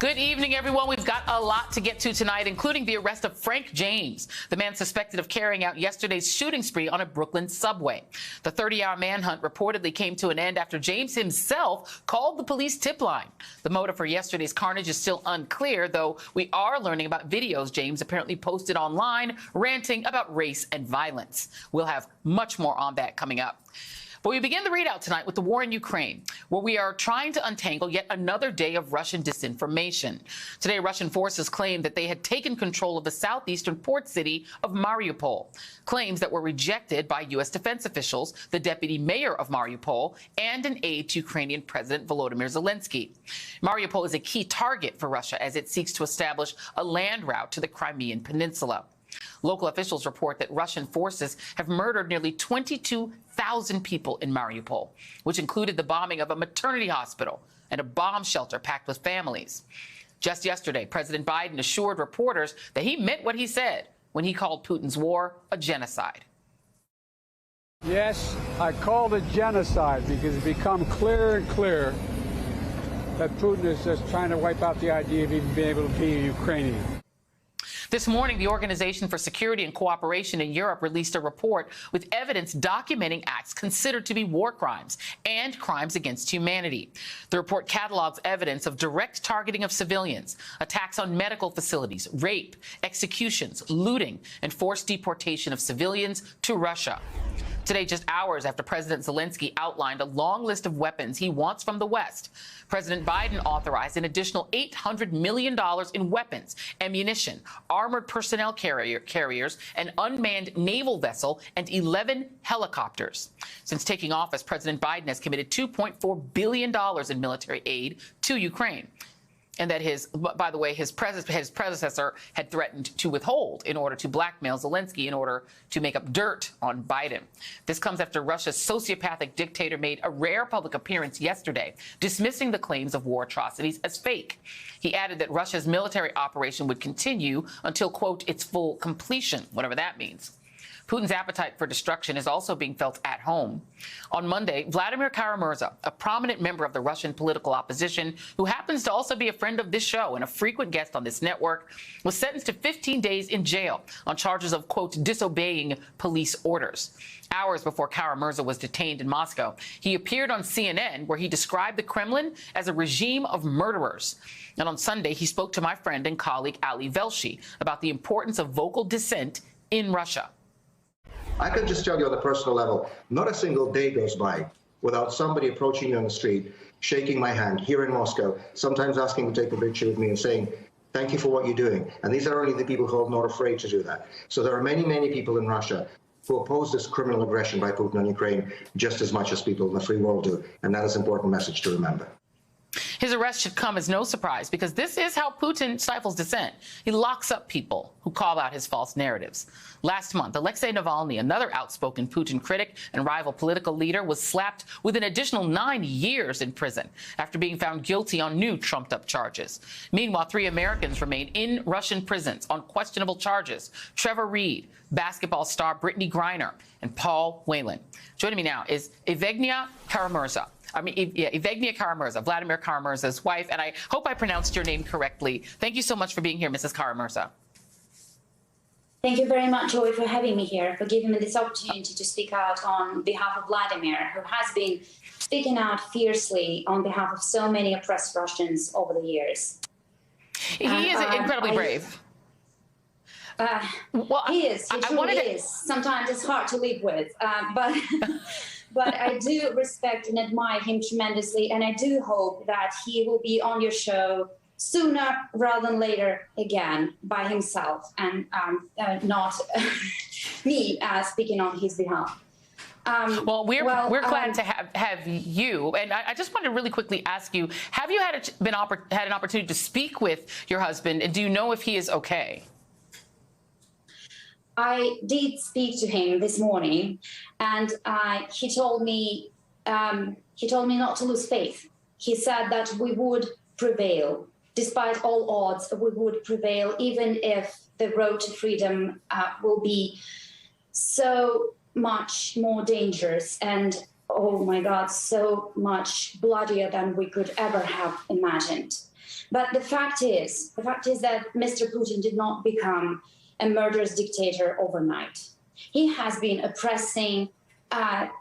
Good evening, everyone. We've got a lot to get to tonight, including the arrest of Frank James, the man suspected of carrying out yesterday's shooting spree on a Brooklyn subway. The 30-hour manhunt reportedly came to an end after James himself called the police tip line. The motive for yesterday's carnage is still unclear, though we are learning about videos James apparently posted online ranting about race and violence. We'll have much more on that coming up. But we begin the readout tonight with the war in Ukraine, where we are trying to untangle yet another day of Russian disinformation. Today, Russian forces claimed that they had taken control of the southeastern port city of Mariupol, claims that were rejected by U.S. defense officials, the deputy mayor of Mariupol, and an aide to Ukrainian President Volodymyr Zelensky. Mariupol is a key target for Russia as it seeks to establish a land route to the Crimean Peninsula. Local officials report that Russian forces have murdered nearly 22,000 people in Mariupol, which included the bombing of a maternity hospital and a bomb shelter packed with families. Just yesterday, President Biden assured reporters that he meant what he said when he called Putin's war a genocide. Yes, I called it genocide because it's become clearer and clearer that Putin is just trying to wipe out the idea of even being able to be a Ukrainian. This morning, the Organization for Security and Cooperation in Europe released a report with evidence documenting acts considered to be war crimes and crimes against humanity. The report catalogs evidence of direct targeting of civilians, attacks on medical facilities, rape, executions, looting, and forced deportation of civilians to Russia. Today, just hours after President Zelensky outlined a long list of weapons he wants from the West, President Biden authorized an additional $800 million in weapons, ammunition, armored personnel carriers, an unmanned naval vessel, and 11 helicopters. Since taking office, President Biden has committed $2.4 billion in military aid to Ukraine. And that by the way, his predecessor had threatened to withhold in order to blackmail Zelensky in order to make up dirt on Biden. This comes after Russia's sociopathic dictator made a rare public appearance yesterday, dismissing the claims of war atrocities as fake. He added that Russia's military operation would continue until, quote, its full completion, whatever that means. Putin's appetite for destruction is also being felt at home. On Monday, Vladimir Kara-Murza, a prominent member of the Russian political opposition, who happens to also be a friend of this show and a frequent guest on this network, was sentenced to 15 days in jail on charges of, quote, disobeying police orders. Hours before Kara-Murza was detained in Moscow, he appeared on CNN, where he described the Kremlin as a regime of murderers. And on Sunday, he spoke to my friend and colleague Ali Velshi about the importance of vocal dissent in Russia. I can just tell you on a personal level, not a single day goes by without somebody approaching you on the street, shaking my hand here in Moscow, sometimes asking to take a picture with me and saying, thank you for what you're doing. And these are only the people who are not afraid to do that. So there are many, many people in Russia who oppose this criminal aggression by Putin on Ukraine just as much as people in the free world do. And that is an important message to remember. His arrest should come as no surprise because this is how Putin stifles dissent. He locks up people who call out his false narratives. Last month, Alexei Navalny, another outspoken Putin critic and rival political leader, was slapped with an additional 9 years in prison after being found guilty on new trumped-up charges. Meanwhile, 3 Americans remain in Russian prisons on questionable charges: Trevor Reed, basketball star Brittany Griner, and Paul Whelan. Joining me now is Evgenia Kara-Murza. Evgenia Kara-Murza, Vladimir Kara-Murza's wife, and I hope I pronounced your name correctly. Thank you so much for being here, Mrs. Kara-Murza. Thank you very much, Joy, for having me here, for giving me this opportunity to speak out on behalf of Vladimir, who has been speaking out fiercely on behalf of so many oppressed Russians over the years. He is incredibly brave. He is. He truly is. Sometimes it's hard to live with, but but I do respect and admire him tremendously, and I do hope that he will be on your show sooner rather than later again by himself, and not me speaking on his behalf. Well, we're glad to have you, and I just wanted to really quickly ask you: have you had an opportunity to speak with your husband, and do you know if he is okay? I did speak to him this morning, and he told me not to lose faith. He said that we would prevail, despite all odds. We would prevail, even if the road to freedom will be so much more dangerous and, oh my God, so much bloodier than we could ever have imagined. But the fact is that Mr. Putin did not become a murderous dictator overnight. He has been oppressing,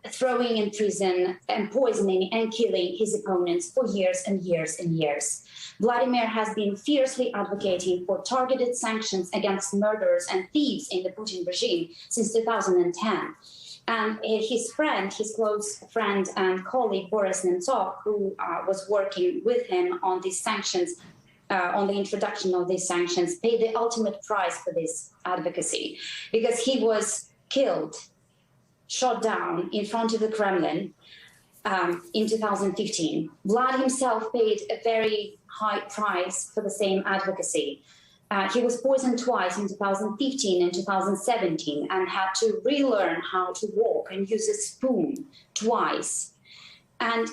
throwing in prison and poisoning and killing his opponents for years and years and years. Vladimir has been fiercely advocating for targeted sanctions against murderers and thieves in the Putin regime since 2010. And his friend, his close friend and colleague, Boris Nemtsov, who was working with him on these sanctions, on the introduction of these sanctions, paid the ultimate price for this advocacy, because he was killed, shot down in front of the Kremlin in 2015. Vlad himself paid a very high price for the same advocacy. He was poisoned twice in 2015 and 2017 and had to relearn how to walk and use a spoon twice. And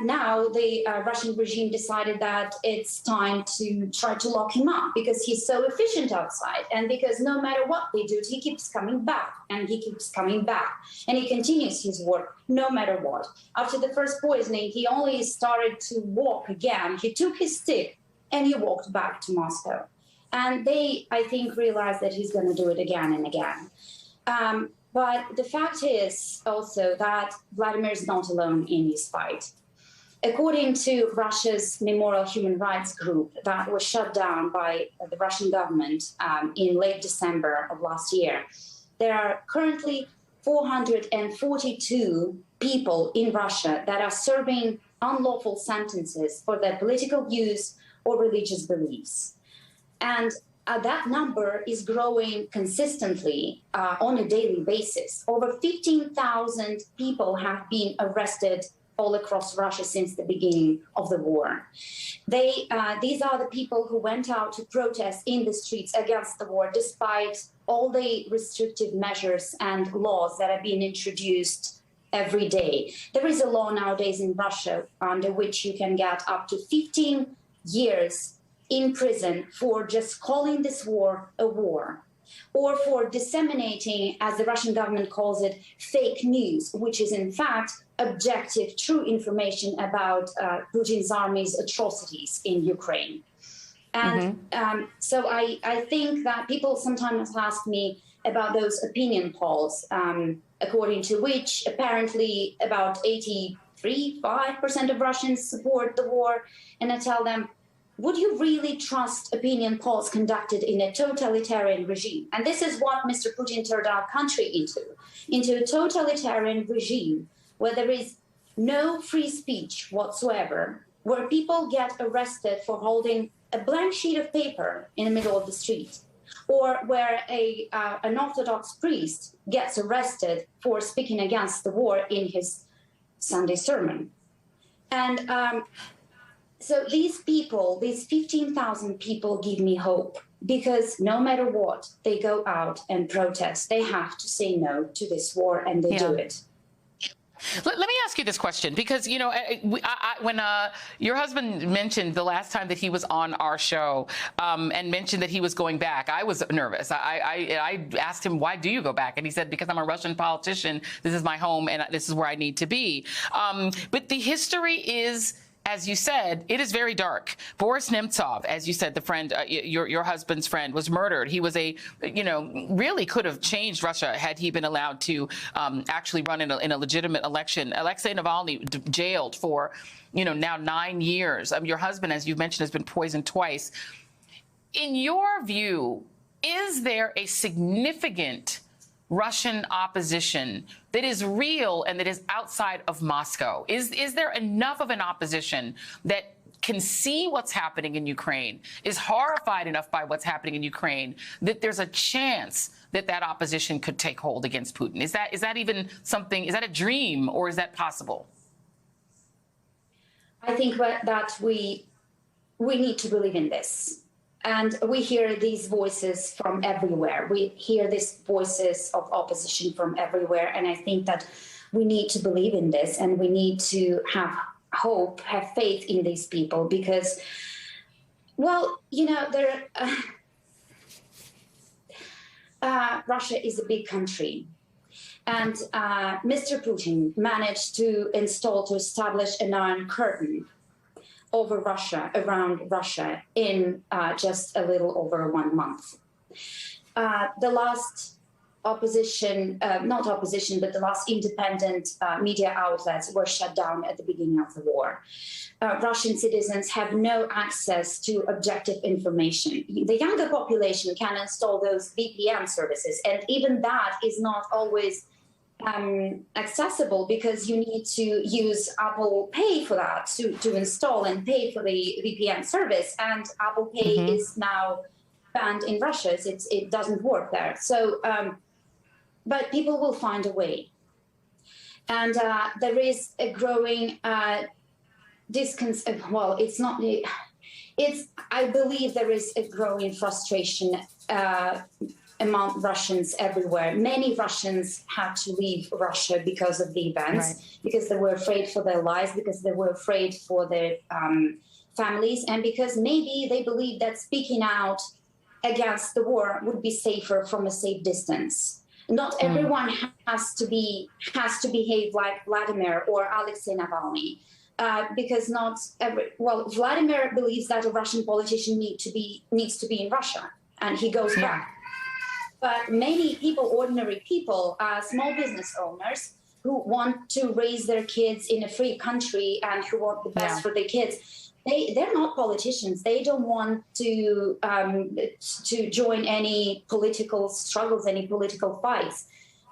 now the Russian regime decided that it's time to try to lock him up because he's so efficient outside, and because no matter what they do, he keeps coming back and he keeps coming back and he continues his work no matter what. After the first poisoning, he only started to walk again. He took his stick and he walked back to Moscow. And they, I think, realized that he's going to do it again and again. But the fact is also that Vladimir is not alone in his fight. According to Russia's Memorial Human Rights Group that was shut down by the Russian government in late December of last year, there are currently 442 people in Russia that are serving unlawful sentences for their political views or religious beliefs. And that number is growing consistently on a daily basis. Over 15,000 people have been arrested all across Russia since the beginning of the war. These are the people who went out to protest in the streets against the war, despite all the restrictive measures and laws that are being introduced every day. There is a law nowadays in Russia under which you can get up to 15 years in prison for just calling this war a war, or for disseminating, as the Russian government calls it, fake news, which is in fact objective, true information about Putin's army's atrocities in Ukraine. And so I think that people sometimes ask me about those opinion polls, according to which apparently about 85% of Russians support the war. And I tell them, would you really trust opinion polls conducted in a totalitarian regime? And this is what Mr. Putin turned our country into a totalitarian regime where there is no free speech whatsoever, where people get arrested for holding a blank sheet of paper in the middle of the street, or where an Orthodox priest gets arrested for speaking against the war in his Sunday sermon. And so these people, these 15,000 people give me hope, because no matter what, they go out and protest. They have to say no to this war, and they do it. Let me ask you this question, because, you know, when your husband mentioned the last time that he was on our show and mentioned that he was going back, I was nervous. I asked him, why do you go back? And he said, because I'm a Russian politician. This is my home and this is where I need to be. But the history is, as you said, it is very dark. Boris Nemtsov, as you said, the friend, your husband's friend, was murdered. He was really could have changed Russia had he been allowed to actually run in a legitimate election. Alexei Navalny jailed for, now 9 years. Your husband, as you mentioned, has been poisoned twice. In your view, is there a significant Russian opposition that is real and that is outside of Moscow? Is there enough of an opposition that can see what's happening in Ukraine, is horrified enough by what's happening in Ukraine, that there's a chance that that opposition could take hold against Putin? Is that even something, is that a dream, or is that possible? I think that we need to believe in this. And we hear these voices from everywhere. We hear these voices of opposition from everywhere. And I think that we need to believe in this, and we need to have hope, have faith in these people, because, Russia is a big country. And Mr. Putin managed to establish an iron curtain over Russia, around Russia, in just a little over 1 month. The last not opposition, but the last independent media outlets were shut down at the beginning of the war. Russian citizens have no access to objective information. The younger population can install those VPN services, and even that is not always accessible, because you need to use Apple Pay for that, to install and pay for the VPN service. And Apple Pay is now banned in Russia. It doesn't work there. So, but people will find a way. And there is a growing well, it's not, I believe there is a growing frustration among Russians everywhere. Many Russians had to leave Russia because of the events, because they were afraid for their lives, because they were afraid for their families, and because maybe they believe that speaking out against the war would be safer from a safe distance. Not everyone has to behave like Vladimir or Alexei Navalny. Because not every, well, Vladimir believes that a Russian politician needs to be in Russia, and he goes back. But many people, ordinary people, small business owners who want to raise their kids in a free country and who want the best for their kids, they're not politicians. They don't want to join any political struggles, any political fights,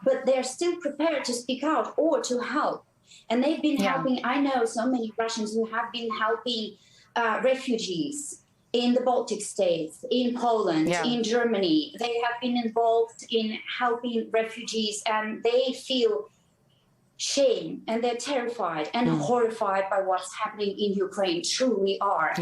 but they're still prepared to speak out or to help. And they've been helping. I know so many Russians who have been helping refugees in the Baltic states, in Poland, in Germany. They have been involved in helping refugees, and they feel shame, and they're terrified and horrified by what's happening in Ukraine, truly are.